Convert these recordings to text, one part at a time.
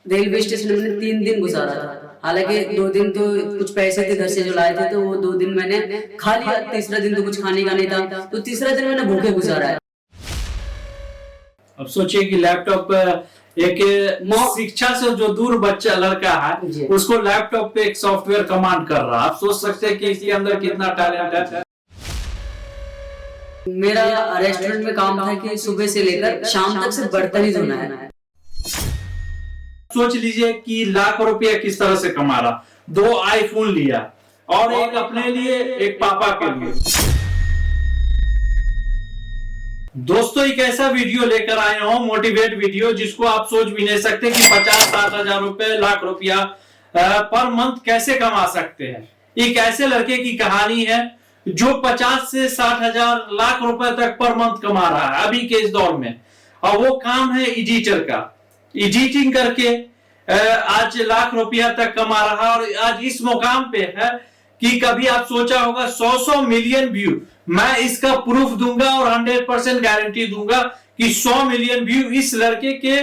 Railway station में मैंने 3 दिन गुजारा था। हालांकि 2 दिन तो कुछ पैसे थे घर से जो लाए थे, तो वो 2 दिन मैंने खा लिया। तीसरा दिन तो कुछ खाने का नहीं था, तो तीसरा दिन मैंने भूखे गुजारा है। अब सोचिए कि लैपटॉप एक शिक्षा से जो दूर बच्चा लड़का है, उसको लैपटॉप पे एक सॉफ्टवेयर कमांड कर रहा है। आप सोच सकते हैं कि इसके अंदर कितना टैलेंट है। मेरा रेस्टोरेंट में काम था कि सुबह से लेकर शाम तक सिर्फ बर्तन ही धोना है। सोच लीजिए कि लाखों रुपया किस तरह से कमा रहा। 2 आईफोन लिया और एक अपने लिए, एक पापा के लिए। दोस्तों, एक ऐसा वीडियो लेकर आए हो, मोटिवेट वीडियो, जिसको आप सोच भी नहीं सकते कि 50-60 हजार रुपए, लाख रुपया पर मंथ कैसे कमा सकते हैं। एक ऐसे लड़के की कहानी है जो 50 से 60 हजार, लाख रुपए तक पर मंथ कमा रहा है अभी के इस दौर में। और वो काम है एडिटर का। एडिटिंग करके आज लाख रुपया तक कमा रहा है। और आज इस मुकाम पे है कि कभी आप सोचा होगा 100 मिलियन व्यू। मैं इसका प्रूफ दूंगा और 100% गारंटी दूंगा कि 100 मिलियन व्यू इस लड़के के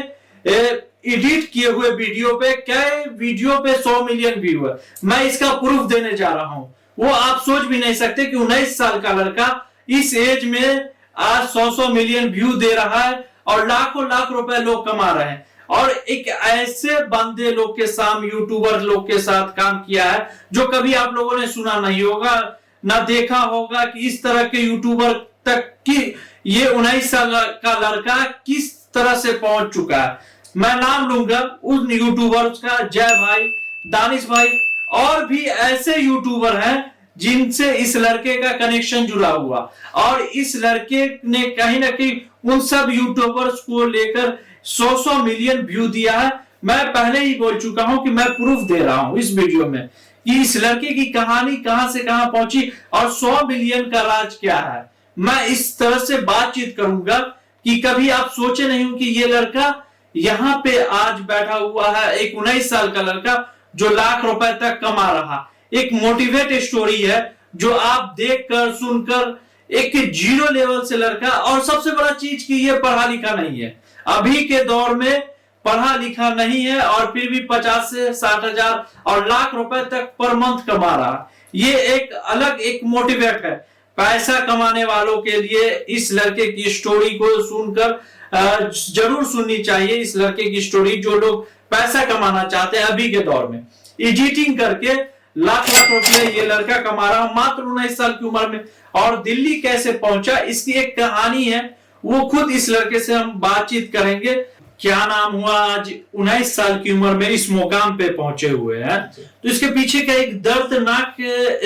एडिट किए हुए वीडियो पे, कई वीडियो पे 100 मिलियन व्यू है। मैं इसका प्रूफ देने जा रहा हूं। वो आप सोच भी नहीं सकते कि 19 साल का लड़का इस एज में आज 100 मिलियन व्यू दे रहा है और लाखों लाख रुपए लोग कमा रहे हैं। और एक ऐसे बंदे लोग के साथ, यूट्यूबर लोग के साथ काम किया है जो कभी आप लोगों ने सुना नहीं होगा, ना देखा होगा कि इस तरह के यूट्यूबर तक कि ये 19 साल का लड़का किस तरह से पहुंच चुका है। मैं नाम लूंगा उन यूट्यूबर्स का, जय भाई, दानिश भाई, और भी ऐसे यूट्यूबर हैं जिनसे इस लड़के का कनेक्शन जुड़ा हुआ। और इस लड़के ने कहीं ना कहीं उन सब यूट्यूबर्स को लेकर 100 मिलियन व्यू दिया है। मैं पहले ही बोल चुका हूं कि मैं प्रूफ दे रहा हूं इस वीडियो में कि इस लड़के की कहानी कहां से कहां पहुंची और 100 मिलियन का राज क्या है। मैं इस तरह से बातचीत करूंगा कि कभी आप सोचे नहीं हो कि ये लड़का यहां पे आज बैठा हुआ है, एक 19 साल का लड़का जो लाख रुपए तक कमा रहा। एक मोटिवेट स्टोरी है जो आप देखकर, सुनकर, एक जीरो लेवल से लड़का, और सबसे बड़ा चीज कि ये पढ़ा लिखा नहीं है। अभी के दौर में पढ़ा लिखा नहीं है और फिर भी 50 से 60 हजार और लाख रुपए तक पर मंथ कमा रहा। ये एक अलग एक मोटिवेट है पैसा कमाने वालों के लिए। इस लड़के की स्टोरी को सुनकर जरूर सुननी चाहिए। इस लड़के की स्टोरी, जो लोग पैसा कमाना चाहते हैं अभी के दौर में, एडिटिंग करके लाख लाख रुपए ये लड़का कमा रहा मात्र 19 साल की उम्र में। और दिल्ली कैसे पहुंचा, इसकी एक कहानी है, वो खुद इस लड़के से हम बातचीत करेंगे। क्या नाम हुआ, आज 19 साल की उम्र में इस मुकाम पे पहुंचे हुए हैं। तो इसके पीछे का एक दर्दनाक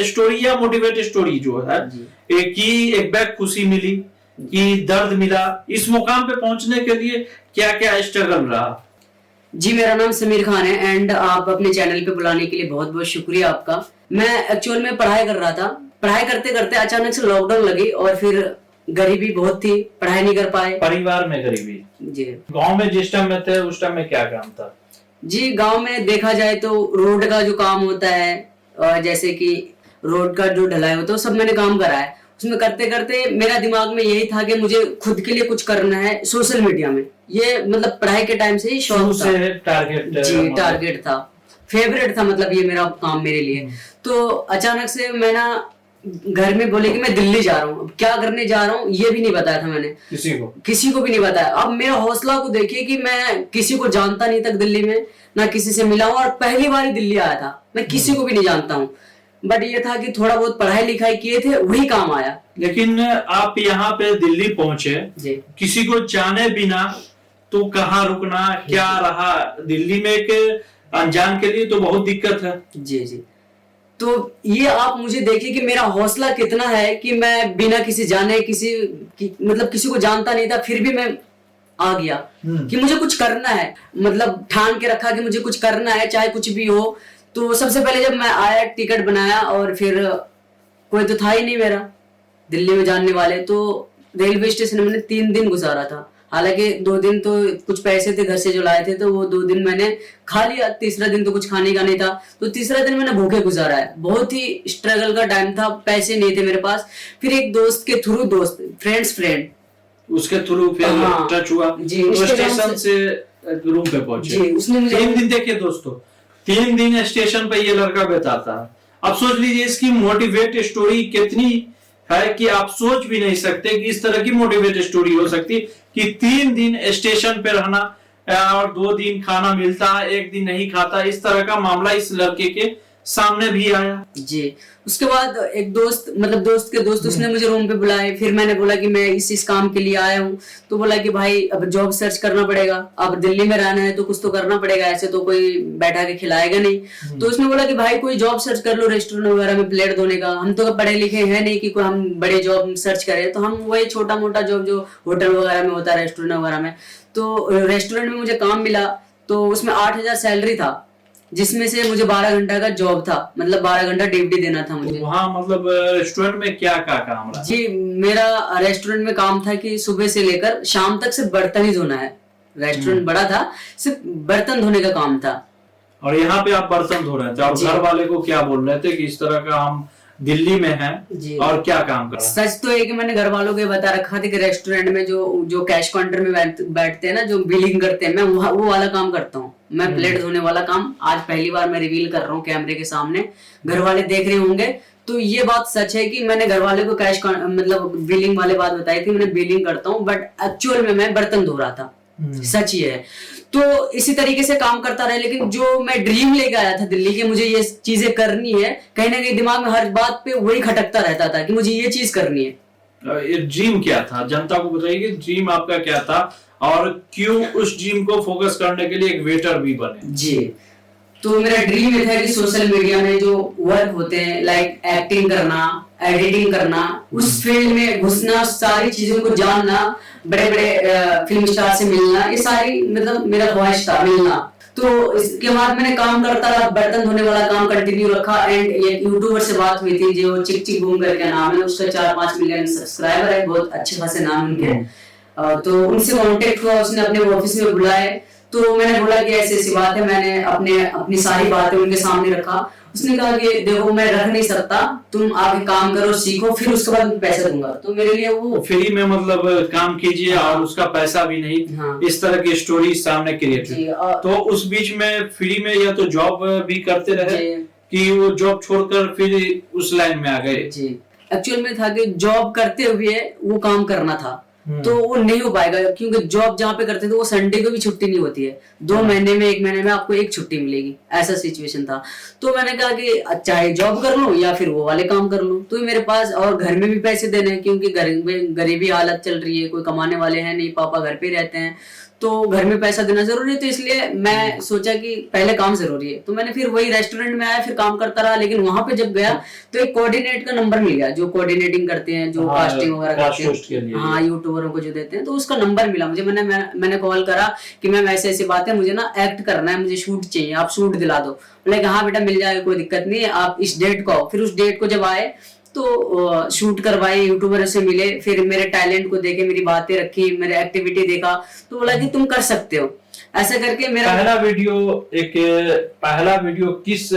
स्टोरी या मोटिवेट स्टोरी जो है एक बैग खुशी मिली, कि दर्द मिला, इस मुकाम पे पहुंचने के लिए क्या क्या स्ट्रगल रहा। जी, मेरा नाम समीर खान है एंड आप अपने चैनल पे बुलाने के लिए बहुत बहुत शुक्रिया आपका। मैं एक्चुअल में पढ़ाई कर रहा था। पढ़ाई करते करते अचानक से लॉकडाउन लगी और फिर गरीबी बहुत थी, पढ़ाई नहीं कर पाए। परिवार में गरीबी जी। गांव में जिस टाइम में थे उस टाइम में क्या काम था? जी, गांव में देखा जाए तो रोड का जो काम होता है, जैसे कि रोड का जो ढलाई होता है, सब मैंने काम करा है। उसमें करते करते मेरा दिमाग में यही था कि मुझे खुद के लिए कुछ करना है सोशल मीडिया में। ये मतलब पढ़ाई के टाइम से ही शौक था, टारगेट था, फेवरेट था, मतलब ये मेरा काम मेरे लिए। तो अचानक से मैं ना घर में बोले कि मैं दिल्ली जा रहा हूँ। अब क्या करने जा रहा हूँ ये भी नहीं बताया था मैंने किसी को भी नहीं बताया। अब मेरा हौसला को देखिए कि मैं किसी को जानता नहीं तक दिल्ली में, ना किसी से मिला हूँ और पहली बार ही दिल्ली आया था। मैं किसी को भी नहीं जानता हूँ, बट ये था कि थोड़ा बहुत पढ़ाई लिखाई किए थे, वही काम आया। लेकिन आप यहाँ पे दिल्ली पहुंचे किसी को जाने बिना, तो कहाँ रुकना, क्या रहा? दिल्ली में एक अनजान के लिए तो बहुत दिक्कत है। जी जी। तो ये आप मुझे देखिए कि मेरा हौसला कितना है कि मैं बिना किसी जाने, मतलब किसी को जानता नहीं था, फिर भी मैं आ गया कि मुझे कुछ करना है। मतलब ठान के रखा कि मुझे कुछ करना है, चाहे कुछ भी हो। तो सबसे पहले जब मैं आया, टिकट बनाया और फिर कोई तो था ही नहीं मेरा दिल्ली में जानने वाले, तो रेलवे स्टेशन में मैंने 3 दिन गुजारा था। हालांकि 2 दिन तो कुछ पैसे थे घर से जो लाए थे, तो वो 2 दिन मैंने खा लिया। तीसरा दिन तो कुछ खाने का नहीं था, तो तीसरा दिन मैंने भूखे गुजारा है। बहुत ही स्ट्रगल का टाइम था, पैसे नहीं थे मेरे पास। फिर एक दोस्त के थ्रू, फ्रेंड, उसके थ्रू फिर टच हुआ जी। स्टेशन से रूम पे पहुंचे। जी, उसने मुझे 3 दिन, देखिए दोस्तों, 3 दिन स्टेशन पे ये लड़का बिताता है। अब सोच लीजिए इसकी मोटिवेट स्टोरी कितनी है कि आप सोच भी नहीं सकते कि इस तरह की मोटिवेट स्टोरी हो सकती कि 3 दिन स्टेशन पे रहना और 2 दिन खाना मिलता है, 1 दिन नहीं खाता, इस तरह का मामला इस लड़के के सामने भी आया। जी। उसके बाद एक दोस्त, मतलब दोस्त के दोस्त, उसने मुझे रूम पे बुलाए। फिर मैंने बोला कि मैं इस काम के लिए आया हूँ। तो बोला कि भाई अब जॉब सर्च करना पड़ेगा, अब दिल्ली में रहना है तो कुछ तो करना पड़ेगा, ऐसे तो कोई बैठा के खिलाएगा नहीं। तो उसने बोला कि भाई कोई जॉब सर्च कर लो रेस्टोरेंट वगैरह में प्लेट धोने का। हम तो पढ़े लिखे हैं नहीं कि कोई हम बड़े जॉब सर्च करें, तो हम वही छोटा मोटा जॉब जो होटल वगैरह में होता है, रेस्टोरेंट वगैरह में। तो रेस्टोरेंट में मुझे काम मिला, तो उसमें 8,000 सैलरी था, जिसमें से मुझे 12 घंटा का जॉब था, मतलब 12 घंटा ड्यूटी देना था मुझे। वहाँ मतलब रेस्टोरेंट में क्या क्या काम रहा? जी, मेरा रेस्टोरेंट में काम था कि सुबह से लेकर शाम तक सिर्फ बर्तन ही धोना है। रेस्टोरेंट बड़ा था, सिर्फ बर्तन धोने का काम था। और यहाँ पे आप बर्तन धो रहे थे और घर वाले को क्या बोल रहे थे कि इस तरह का हम दिल्ली में हैं और क्या काम कर रहे हैं? सच तो है कि मैंने घर वालों को ये बता रखा था कि रेस्टोरेंट में जो कैश काउंटर में बैठते हैं ना, जो बिलिंग करते हैं, मैं वो वाला काम करता हूँ। मैं प्लेट धोने वाला काम आज पहली बार मैं रिवील कर रहा हूँ कैमरे के सामने। घर वाले देख रहे होंगे तो ये बात सच है कि मैंने घर वाले को कैश मतलब बिलिंग वाले बात बताई थी, मैंने बिलिंग करता हूँ, बट एक्चुअल में मैं बर्तन धो रहा था। सच ये है। तो इसी तरीके से काम करता रहा, लेकिन जो मैं ड्रीम लेके आया था दिल्ली के, मुझे ये चीजें करनी है, कहीं ना कहीं दिमाग में हर बात पे वही खटकता रहता था कि मुझे ये चीज करनी है। ये ड्रीम क्या था, जनता को बताइए कि ड्रीम आपका क्या था और क्यों उस ड्रीम को फोकस करने के लिए एक वेटर भी बने? जी, तो मेरा ड्रीम ये था कि सोशल मीडिया में जो वर्क होते हैं, लाइक एक्टिंग करना, एडिटिंग करना, उस फील्ड में घुसना, सारी चीजों को जानना, बड़े बड़े फिल्म स्टार से मिलना, ये सारी मतलब मेरा ख्वाहिश था मिलना। तो इसके बाद मैंने काम करता रहा, बर्तन धोने वाला काम कंटिन्यू रखा। एंड एक यूट्यूबर से बात हुई थी जो चिक चिक बूम करके नाम है, उसका 4-5 मिलियन सब्सक्राइबर है, बहुत अच्छे खासे नाम उनके। तो उनसे कांटेक्ट हुआ, उसने अपने ऑफिस में बुलाए। तो मैंने बोला कि ऐसी ऐसी बात है, मैंने अपनी सारी बातें उनके सामने रखा। उसने कहा कि देखो मैं रख नहीं सकता, तुम आगे काम करो, सीखो, फिर उसके बाद मैं पैसा दूंगा। तो मेरे लिए वो फ्री में मतलब काम कीजिए और उसका पैसा भी नहीं। हाँ। इस तरह की स्टोरी सामने क्रिएट हुई। तो उस बीच में फ्री में या तो जॉब भी करते रहे कि वो जॉब छोड़कर फिर उस लाइन में आ गए? जी, एक्चुअल में था कि जॉब करते हुए वो काम करना था, तो वो नहीं हो पाएगा, क्योंकि जॉब जहाँ पे करते थे वो संडे को भी छुट्टी नहीं होती है। 2 महीने में 1 महीने में आपको 1 छुट्टी मिलेगी, ऐसा सिचुएशन था। तो मैंने कहा कि चाहे जॉब कर लूं या फिर वो वाले काम कर लूं। तो मेरे पास और घर में भी पैसे देने हैं, क्योंकि घर में गरीबी हालत चल रही है, कोई कमाने वाले हैं नहीं, पापा घर पे रहते हैं, तो घर में पैसा देना जरूरी है। तो इसलिए मैं सोचा कि पहले काम जरूरी है। तो मैंने फिर वही रेस्टोरेंट में आया, फिर काम करता रहा। लेकिन वहां पे जब गया तो एक कोऑर्डिनेट का नंबर मिल गया, जो कोऑर्डिनेटिंग करते हैं, जो कास्टिंग वगैरह करते हैं, हाँ, यूट्यूबरों को जो देते हैं। तो उसका नंबर मिला मुझे। मैंने कॉल करा कि मैम ऐसे ऐसी बात है, मुझे ना एक्ट करना है, मुझे शूट चाहिए, आप शूट दिला दो। बोले हाँ बेटा मिल जाएगा, कोई दिक्कत नहीं है, आप इस डेट को आओ। फिर उस डेट को जब आए तो शूट करवाए, यूट्यूबर से मिले, फिर मेरे टैलेंट को देखे, मेरी बातें रखी, मेरे एक्टिविटी देखा, तो बोला कि तुम कर सकते हो। ऐसा करके मेरा पहला वीडियो किस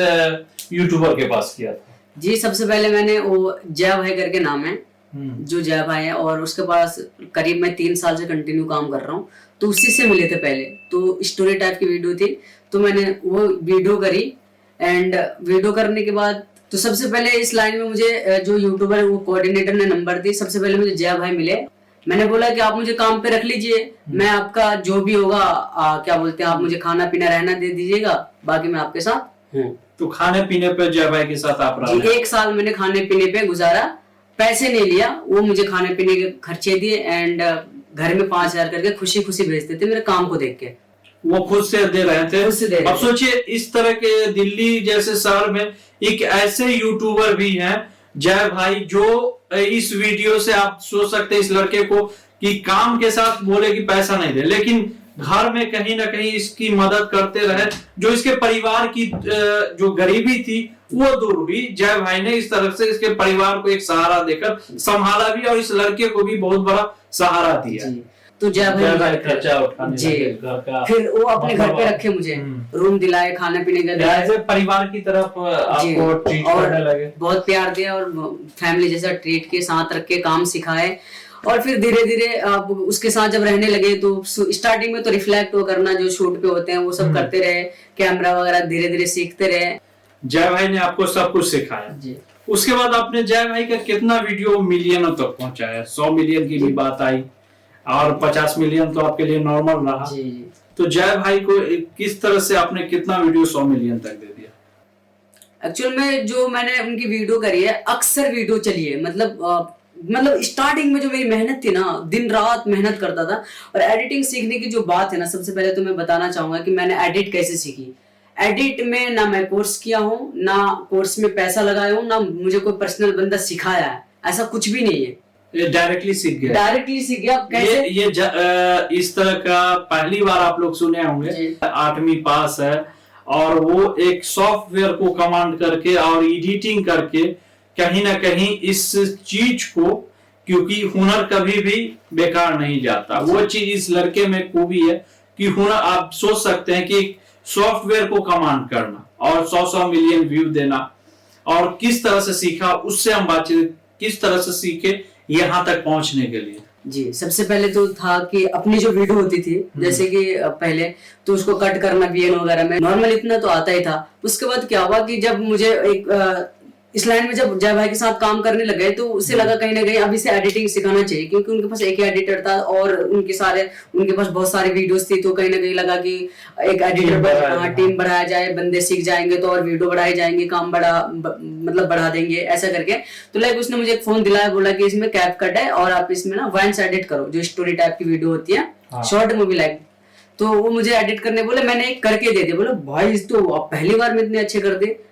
यूट्यूबर के पास किया था? जी, सबसे पहले मैंने वो जय भाई करके नाम है, जो जय भाई है, और उसके पास करीब मैं 3 साल से कंटिन्यू काम कर रहा हूँ। तो उसी से मिले थे पहले, तो स्टोरी टाइप की वीडियो थी, तो मैंने वो वीडियो करी। एंड वीडियो करने के बाद तो सबसे पहले इस लाइन में मुझे जो यूट्यूबर वो कोऑर्डिनेटर ने नंबर दी, सबसे पहले मुझे जय भाई मिले। मैंने बोला कि आप मुझे काम पे रख लीजिए, मैं आपका जो भी होगा क्या बोलते हैं, आप मुझे खाना पीना रहना दे दीजिएगा, बाकी मैं आपके साथ हूँ। तो खाने पीने पे जय भाई के साथ आप रहे? 1 साल मैंने खाने पीने पे गुजारा, पैसे नहीं लिया, वो मुझे खाने पीने के खर्चे दिए। एंड घर में 5,000 करके खुशी खुशी भेजते थे मेरे काम को देख के। वो खुद से दे रहे थे? खुद से दे रहे थे। अब सोचिए इस तरह के दिल्ली जैसे शहर में एक ऐसे यूट्यूबर भी हैं जय भाई, जो इस वीडियो से आप सोच सकते हैं इस लड़के को कि काम के साथ बोले कि पैसा नहीं दे, लेकिन घर में कहीं ना कहीं इसकी मदद करते रहे, जो इसके परिवार की जो गरीबी थी वो दूर हुई। जय भाई ने इस तरह से इसके परिवार को एक सहारा देकर संभाला भी और इस लड़के को भी बहुत बड़ा सहारा दिया। तो जय भाई खर्चा उठाने घर का, फिर वो अपने घर पे रखे, मुझे रूम दिलाए, खाने पीने का दिलाए, परिवार की तरफ आपको ट्रीट करने लगे, बहुत प्यार दिया और फैमिली जैसा ट्रीट के साथ रख के काम सिखाए। और फिर धीरे धीरे अब उसके साथ जब रहने लगे तो स्टार्टिंग में तो रिफ्लेक्ट वो करना जो शूट पे होते हैं वो सब करते रहे, कैमरा वगैरह धीरे धीरे सीखते रहे। जय भाई ने आपको सब कुछ सिखाया जी। उसके बाद आपने जय भाई का कितना वीडियो मिलियनों तक पहुंचाया? 100 मिलियन की भी बात आई और 50 मिलियन तो आपके लिए नॉर्मल रहा। जी। तो जय भाई को किस तरह से आपने कितना वीडियो 100 मिलियन तक दे दिया? एक्चुअल में जो मैंने उनकी वीडियो करी है, अक्सर वीडियो चली है, मतलब स्टार्टिंग में जो मेरी मेहनत थी ना, दिन रात मेहनत करता था। और एडिटिंग सीखने की जो बात है ना, सबसे पहले तो मैं बताना चाहूंगा कि मैंने एडिट कैसे सीखी। एडिट में ना मैं कोर्स किया हूँ, ना कोर्स में पैसा लगाया हूँ, ना मुझे कोई पर्सनल बंदा सिखाया है, ऐसा कुछ भी नहीं है। ये डायरेक्टली सीख गया? डायरेक्टली सीख गया। कैसे? इस तरह का पहली बार आप लोग सुने होंगे। 8वीं पास है और वो एक सॉफ्टवेयर को कमांड करके और एडिटिंग करके कहीं ना कहीं इस चीज को, क्योंकि हुनर कभी भी बेकार नहीं जाता, वो चीज इस लड़के में खूबी है कि हुनर, आप सोच सकते हैं कि सॉफ्टवेयर को कमांड करना और 100 मिलियन व्यू देना, और किस तरह से सीखा उससे हम बातचीत, किस तरह से सीखे यहाँ तक पहुंचने के लिए। जी, सबसे पहले तो था कि अपनी जो वीडियो होती थी, जैसे कि पहले तो उसको कट करना VN वगैरह में नॉर्मल इतना तो आता ही था। उसके बाद क्या हुआ कि जब मुझे एक इस लाइन में जब जय भाई के साथ काम करने लगे तो उससे लगा कहीं ना कहीं अभी से एडिटिंग सिखाना चाहिए, क्योंकि उनके पास एक ही एडिटर था और उनके पास बहुत सारी वीडियोस थी। तो कहीं ना कहीं लगा कि एक एडिटर टीम बढ़ाया जाए, बंदे सीख जाएंगे तो और वीडियो बढ़ाए जाएंगे, काम बढ़ा देंगे ऐसा करके। तो लाइक उसने मुझे एक फोन दिलाया, बोला कि इसमें कैपकट है और आप इसमें ना वॉइस एडिट करो, जो स्टोरी टाइप की वीडियो होती है, शॉर्ट मूवी लाइक। तो वो मुझे एडिट करने बोले, मैंने एक करके दे दिया। बोले भाई तो आप पहली बार में इतने अच्छे कर दिए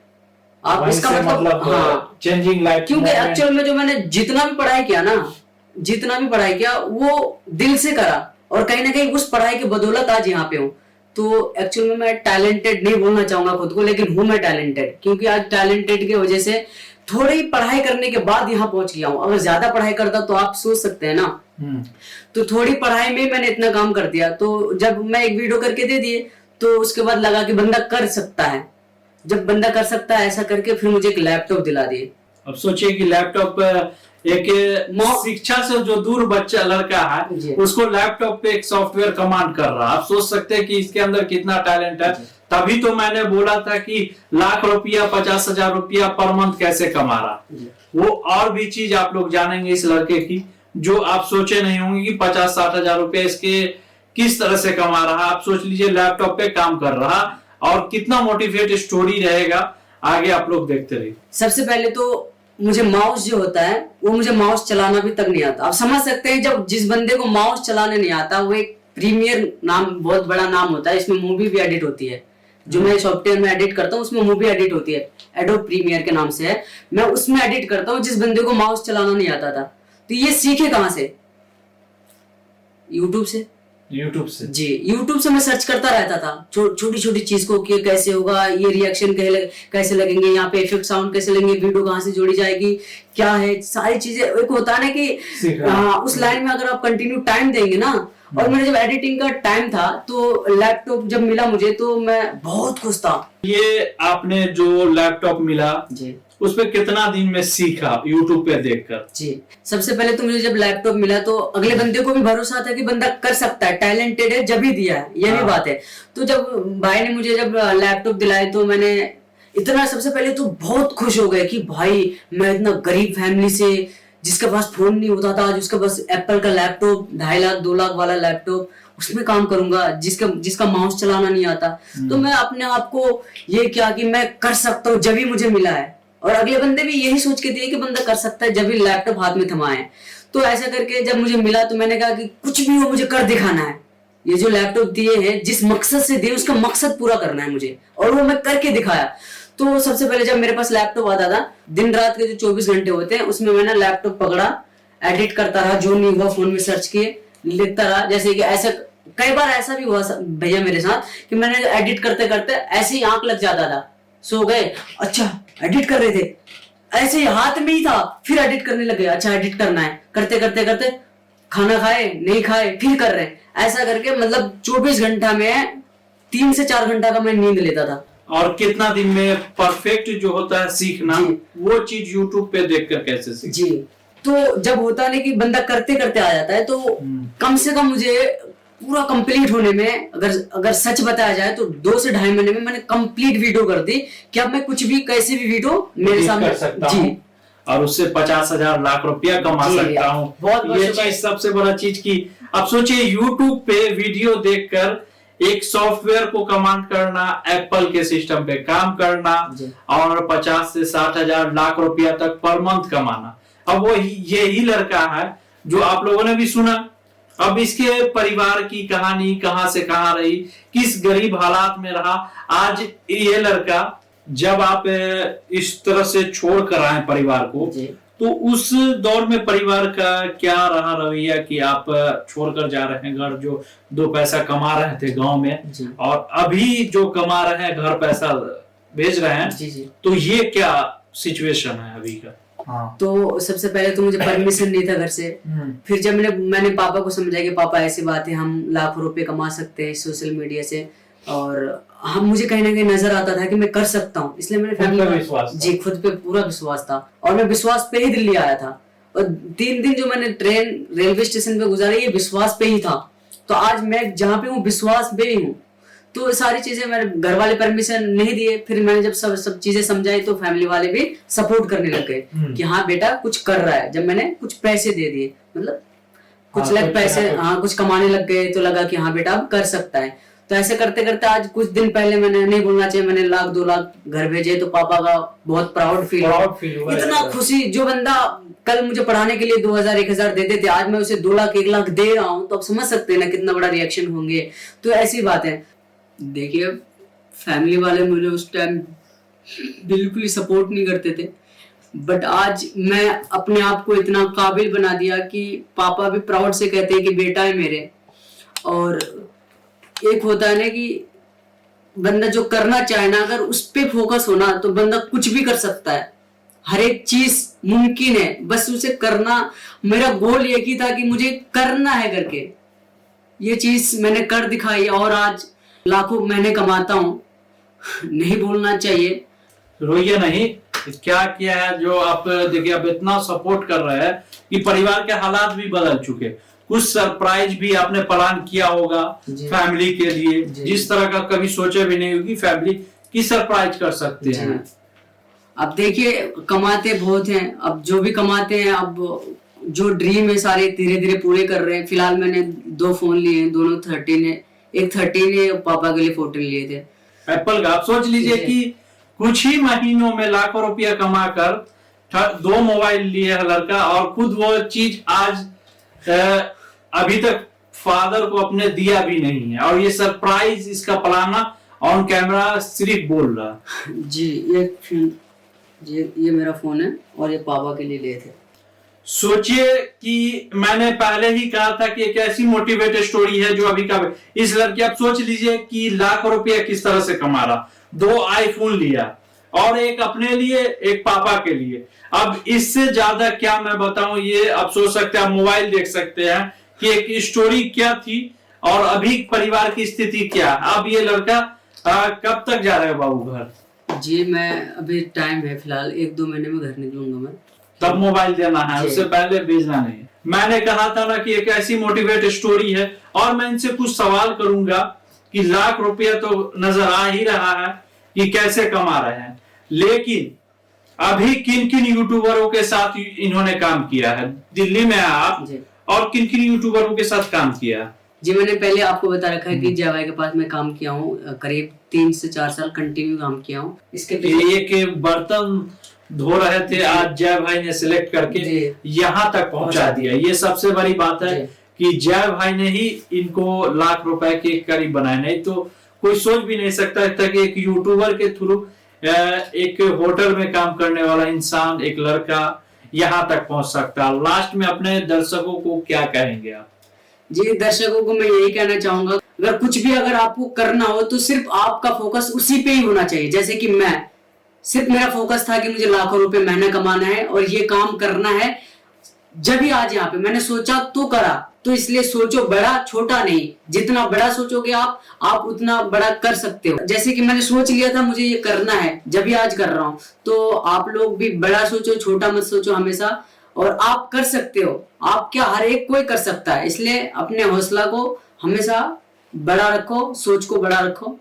आप, इसका मतलब हाँ चेंजिंग लाइफ। क्योंकि एक्चुअल में जो मैंने जितना भी पढ़ाई किया वो दिल से करा, और कहीं ना कहीं उस पढ़ाई की बदौलत आज यहाँ पे हूँ। तो एक्चुअल में मैं टैलेंटेड नहीं बोलना चाहूंगा खुद को, लेकिन हूँ मैं टैलेंटेड, क्योंकि आज टैलेंटेड की वजह से थोड़ी पढ़ाई करने के बाद यहाँ पहुंच गया हूँ। अगर ज्यादा पढ़ाई करता तो आप सोच सकते हैं ना, तो थोड़ी पढ़ाई में मैंने इतना काम कर दिया। तो जब मैं एक वीडियो करके दे दिए तो उसके बाद लगा कि बंदा कर सकता है। जब बंदा कर सकता है ऐसा करके फिर मुझे एक लैपटॉप दिला दिए। अब सोचिए कि लैपटॉप, एक शिक्षा से जो दूर बच्चा लड़का है उसको लैपटॉप पे एक सॉफ्टवेयर कमांड कर रहा है। आप सोच सकते हैं कि इसके अंदर कितना टैलेंट है। तभी तो मैंने बोला था कि लाख रुपया 50,000 रुपया पर मंथ कैसे कमा रहा। वो और भी चीज आप लोग जानेंगे इस लड़के की, जो आप सोचे नहीं होंगे कि 50-60 हजार रुपया इसके किस तरह से कमा रहा। आप सोच लीजिए लैपटॉप पे काम कर रहा, और कितना मोटिवेट स्टोरी रहेगा आगे आप लोग देखते रहिए। सबसे पहले तो मुझे माउस जो होता है वो मुझे माउस चलाना भी तक नहीं आता। आप समझ सकते हैं जब जिस बंदे को माउस चलाने नहीं आता, वो एक प्रीमियर नाम, बहुत बड़ा नाम होता है, इसमें मूवी भी एडिट होती है। जो मैं सॉफ्टवेयर में एडिट करता हूँ उसमें मूवी एडिट होती है, एडोब प्रीमियर के नाम से है, मैं उसमें एडिट करता हूँ। जिस बंदे को माउस चलाना नहीं आता था, तो ये सीखे कहाँ से? यूट्यूब से जी, यूट्यूब से मैं सर्च करता रहता था छोटी छोटी चीज को, कि कैसे होगा, ये रिएक्शन कैसे लगेंगे, यहाँ पे इफेक्ट साउंड कैसे लगेंगे, वीडियो कहाँ से जोड़ी जाएगी, क्या है, सारी चीजें। एक होता है ना कि उस लाइन में अगर आप कंटिन्यू टाइम देंगे ना। और मेरे जब एडिटिंग का टाइम था तो लैपटॉप जब मिला मुझे तो मैं बहुत खुश था। ये आपने जो लैपटॉप मिला जी, उसमें कितना दिन में सीखा यूट्यूब पे देखकर? जी, सबसे पहले तो मुझे जब लैपटॉप मिला तो अगले बंदे को भी भरोसा था कि बंदा कर सकता है, टैलेंटेड है, जब ही दिया है, ये भी बात है। तो जब भाई ने मुझे जब लैपटॉप दिलाए तो मैंने इतना, सबसे पहले तो बहुत खुश हो गए कि भाई मैं इतना गरीब फैमिली से, जिसके पास फोन नहीं होता था, आज उसके पास एप्पल का लैपटॉप 2.5 लाख 2 लाख वाला लैपटॉप, उसमें काम करूंगा, जिसका माउस चलाना नहीं आता। तो मैं अपने आप को ये क्या कि मैं कर सकता हूँ जब ही मुझे मिला है, और अगले बंदे भी यही सोच के दिए कि बंदा कर सकता है जब भी लैपटॉप हाथ में थमाए। तो ऐसा करके जब मुझे मिला तो मैंने कहा कि कुछ भी हो मुझे कर दिखाना है। ये जो लैपटॉप दिए हैं, जिस मकसद से दिए उसका मकसद पूरा करना है मुझे, और वो मैं करके दिखाया। तो सबसे पहले जब मेरे पास लैपटॉप आता था, दिन रात के जो 24 घंटे होते हैं उसमें मैंने लैपटॉप पकड़ा, एडिट करता रहा, जो नहीं हुआ फोन में सर्च किए लिखता रहा। जैसे कि ऐसा कई बार ऐसा भी हुआ भैया मेरे साथ कि मैंने एडिट करते करते ऐसे ही आंख लग जाता था, सो गए, अच्छा एडिट कर रहे थे, ऐसे ही हाथ में ही था, फिर एडिट करने लगे, अच्छा एडिट करना है, करते करते करते खाना खाए नहीं खाए फिर कर रहे, ऐसा करके मतलब 24 घंटा में 3 से 4 घंटा का मैं नींद लेता था। और कितना दिन में परफेक्ट जो होता है सीखना, वो चीज यूट्यूब पे देखकर कैसे सीख? जी, तो जब होता नहीं कि बंदा करते करते आ जाता है, तो कम से कम मुझे पूरा कंप्लीट होने में, अगर सच बताया जाए तो 2 से 2.5 महीने में मैंने कंप्लीट वीडियो कर दी कि अब मैं कुछ भी कैसे भी वीडियो मेरे सामने कर सकता हूँ और उससे 50,000 लाख रुपया कमा सकता हूँ। बहुत ये चीज सबसे बड़ा चीज की। अब सोचिए YouTube पे वीडियो देखकर एक सॉफ्टवेयर को कमांड करना, एप्पल के सिस्टम पे काम करना और 50 से 60,000 लाख रुपया तक पर मंथ कमाना। अब वो यही लड़का है जो आप लोगों ने भी सुना। अब इसके परिवार की कहानी कहां से कहां रही, किस गरीब हालात में रहा। आज ये लड़का जब आप इस तरह से छोड़ कर आए परिवार को, तो उस दौर में परिवार का क्या रहा रवैया कि आप छोड़कर जा रहे हैं घर जो 2 पैसा कमा रहे थे गांव में, और अभी जो कमा रहे हैं घर पैसा भेज रहे हैं, तो ये क्या सिचुएशन है अभी का? हाँ। तो सबसे पहले तो मुझे परमिशन नहीं था घर से। फिर जब मैंने पापा को समझाया कि पापा ऐसी बात है, हम लाखों रुपए कमा सकते हैं सोशल मीडिया से, और मुझे कहीं ना कहीं नजर आता था कि मैं कर सकता हूँ, इसलिए मैंने फैमिली खुद पे पूरा विश्वास था, और मैं विश्वास पे ही दिल्ली आया था। और 3 दिन जो मैंने ट्रेन रेलवे स्टेशन पे गुजारी, ये विश्वास पे ही था। तो आज मैं जहाँ पे हूँ विश्वास पे ही हूँ। तो सारी चीजें मेरे घर वाले परमिशन नहीं दिए। फिर मैंने जब सब चीजें समझाई तो फैमिली वाले भी सपोर्ट करने लग गए कि हाँ बेटा कुछ कर रहा है। जब मैंने कुछ पैसे दे दिए, मतलब कुछ पैसे कुछ कमाने लग गए, तो लगा कि हाँ बेटा अब कर सकता है। तो ऐसे करते करते आज कुछ दिन पहले, मैंने नहीं बोलना चाहिए, मैंने 1,00,000 2 लाख घर भेजे, तो पापा का बहुत प्राउड फील हुआ। इतना खुशी, जो बंदा कल मुझे पढ़ाने के लिए 2,000 1,000 देते थे, आज मैं उसे 2 लाख 1 लाख दे रहा हूँ, तो आप समझ सकते हैं ना कितना बड़ा रिएक्शन होंगे। तो ऐसी बात है। देखिए, फैमिली वाले मुझे उस टाइम बिल्कुल ही सपोर्ट नहीं करते थे, बट आज मैं अपने आप को इतना काबिल बना दिया कि पापा भी प्राउड से कहते हैं कि बेटा है मेरे। और एक होता है ना कि बंदा जो करना चाहे ना, अगर उस पे फोकस होना, तो बंदा कुछ भी कर सकता है। हर एक चीज मुमकिन है, बस उसे करना। मेरा गोल एक ही था कि मुझे करना है करके, ये चीज मैंने कर दिखाई, और आज लाखों महीने कमाता हूँ। नहीं बोलना चाहिए। रोइए नहीं, क्या किया है जो आप देखिए, अब इतना सपोर्ट कर रहे हैं कि परिवार के हालात भी बदल चुके। कुछ सरप्राइज भी आपने प्लान किया होगा फैमिली के लिए, जिस तरह का कभी सोचे भी नहीं होगी फैमिली की सरप्राइज कर सकते हैं। अब देखिए, कमाते बहुत हैं, अब जो भी कमाते हैं, अब जो ड्रीम है सारे धीरे धीरे पूरे कर रहे हैं। फिलहाल मैंने 2 फोन लिए, दोनों 13 है, एक 13 है, पापा के लिए 14 लिए थे एप्पल का। आप सोच लीजिए कि कुछ ही महीनों में लाखों रुपया कमाकर 2 मोबाइल लिए है लड़का, और खुद वो चीज आज अभी तक फादर को अपने दिया भी नहीं है, और ये सरप्राइज इसका प्लान ऑन कैमरा सिर्फ बोल रहा। जी, ये मेरा फोन है, और ये पापा के लिए लिए थे। सोचिए कि मैंने पहले ही कहा था कि एक ऐसी मोटिवेटेड स्टोरी है जो अभी का इस लड़की। आप सोच लीजिए कि लाखों रुपया किस तरह से कमा रहा। 2 आईफोन लिया, और एक अपने लिए, एक पापा के लिए। अब इससे ज्यादा क्या मैं बताऊं, ये आप सोच सकते हैं, आप मोबाइल देख सकते हैं कि एक स्टोरी क्या थी और अभी परिवार की स्थिति क्या है। अब ये लड़का कब तक जा रहा है बाबू घर? जी, मैं अभी टाइम है, फिलहाल 1-2 महीने में घर निकलूंगा मैं। तब मोबाइल देना है, उससे पहले भेजना नहीं। मैंने कहा था ना कि एक ऐसी मोटिवेटेड स्टोरी है, और मैं इनसे कुछ सवाल करूंगा कि लाख रुपया तो नजर आ ही रहा है कि कैसे कमा रहे हैं, लेकिन अभी किन किन यूट्यूबरों के साथ इन्होंने काम किया है दिल्ली में आप, और किन किन यूट्यूबरों के साथ काम किया? जी, मैंने पहले आपको बता रखा है कि जय भाई के पास मैं काम किया हूँ, करीब 3 से 4 साल कंटिन्यू काम किया हूँ। इसके एक बर्तन धो रहे थे, आज जय भाई ने सिलेक्ट करके यहाँ तक पहुंचा दिया। ये सबसे बड़ी बात है कि जय भाई ने ही इनको लाख रुपए के करीब बनाए, नहीं तो कोई सोच भी नहीं सकता था कि एक यूट्यूबर के थ्रू एक होटल में काम करने वाला इंसान, एक लड़का यहाँ तक पहुंच सकता। लास्ट में अपने दर्शकों को क्या कहेंगे आप? जी, दर्शकों को मैं यही कहना चाहूंगा, अगर कुछ भी अगर आपको करना हो तो सिर्फ आपका फोकस उसी पे ही होना चाहिए। जैसे कि सिर्फ मेरा फोकस था कि मुझे लाखों रुपए महीना कमाना है और ये काम करना है। जब भी आज यहाँ पे मैंने सोचा तो करा, तो इसलिए सोचो बड़ा, छोटा नहीं। जितना बड़ा सोचोगे आप उतना बड़ा कर सकते हो। जैसे कि मैंने सोच लिया था मुझे ये करना है, जब भी आज कर रहा हूँ, तो आप लोग भी बड़ा सोचो, छोटा मत सोचो हमेशा। और आप कर सकते हो। आप क्या, हर एक कोई कर सकता है, इसलिए अपने हौसला को हमेशा बड़ा रखो, सोच को बड़ा रखो,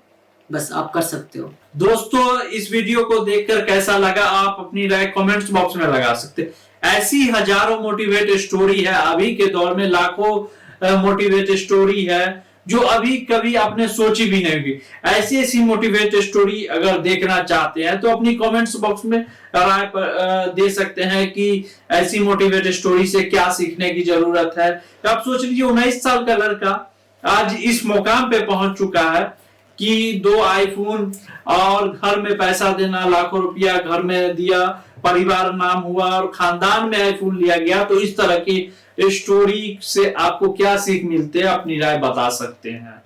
बस आप कर सकते हो। दोस्तों इस वीडियो को देखकर कैसा लगा आप अपनी राय कमेंट्स बॉक्स में लगा सकते हैं। ऐसी हजारों मोटिवेट स्टोरी है, अभी के दौर में लाखों मोटिवेट स्टोरी है जो अभी कभी आपने सोची भी नहीं होगी। ऐसी ऐसी मोटिवेट स्टोरी अगर देखना चाहते हैं तो अपनी कमेंट्स बॉक्स में राय दे सकते हैं कि ऐसी मोटिवेट स्टोरी से क्या सीखने की जरूरत है। आप सोच लीजिए 19 साल का लड़का आज इस मुकाम पे पहुंच चुका है कि 2 आईफोन और घर में पैसा देना, लाखों रुपया घर में दिया, परिवार नाम हुआ और खानदान में आईफोन लिया गया। तो इस तरह की स्टोरी से आपको क्या सीख मिलते हैं, अपनी राय बता सकते हैं।